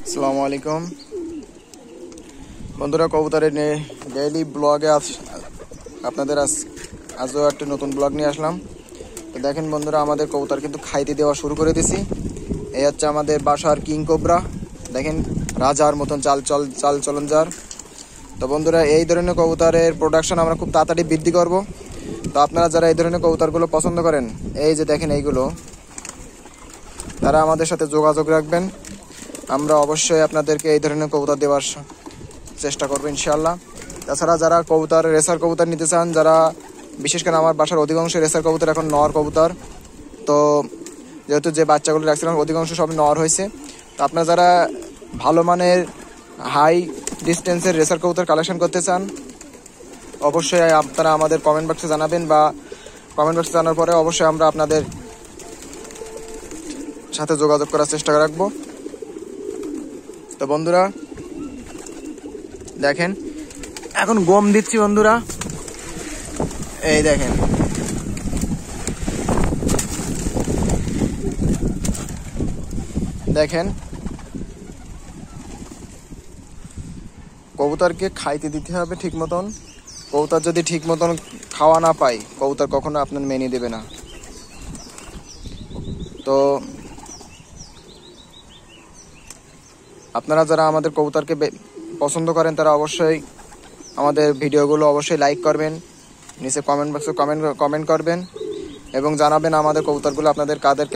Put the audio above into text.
আসসালামু আলাইকুম বন্ধুরা, কবুতরের ডেইলি ব্লগে আপনাদের আজও একটা নতুন ব্লগ নিয়ে আসলাম। তো দেখেন বন্ধুরা, আমাদের কবুতর কিন্তু খাইতে দেওয়া শুরু করে দিছি। এই হচ্ছে আমাদের বাসার কিং কোবরা। দেখেন রাজার মতন চাল চলন যার। তো বন্ধুরা, এই ধরনের কবুতরের প্রোডাকশন আমরা খুব তাড়াতাড়ি বৃদ্ধি করব। তো আপনারা যারা এই ধরনের কবুতরগুলো পছন্দ করেন, এই যে দেখেন এইগুলো, তারা আমাদের সাথে যোগাযোগ রাখবেন। আমরা অবশ্যই আপনাদেরকে এই ধরনের কবুতর দেওয়ার চেষ্টা করবো ইনশাআল্লাহ। তাছাড়া যারা রেসার কবুতর নিতে চান, যারা বিশেষ করে আমার বাসার অধিকাংশ রেসার কবুতর এখন নর কবুতর। তো যেহেতু যে বাচ্চাগুলো রাখছিলাম অধিকাংশ সব নর হয়েছে। তো আপনারা যারা ভালো মানের হাই ডিস্টেন্সের রেসার কবুতর কালেকশন করতে চান, অবশ্যই আপনারা আমাদের কমেন্ট বক্সে জানাবেন, বা কমেন্ট বক্সে জানার পরে অবশ্যই আমরা আপনাদের সাথে যোগাযোগ করার চেষ্টা রাখবো। তো বন্ধুরা দেখেন, এখন গম দিচ্ছি বন্ধুরা। এই দেখেন দেখেন কবুতরকে খাইতে দিতে হবে ঠিক মতন। কবুতর যদি ঠিক মতন খাওয়া না পায়, কবুতর কখনো আপনার মেনে দেবে না। তো আপনারা যারা আমাদের কবুতরকে পছন্দ করেন, তারা অবশ্যই আমাদের ভিডিওগুলো অবশ্যই লাইক করবেন, নিচে কমেন্ট বক্সে কমেন্ট করবেন এবং জানাবেন আমাদের কবুতরগুলো আপনাদের কাদের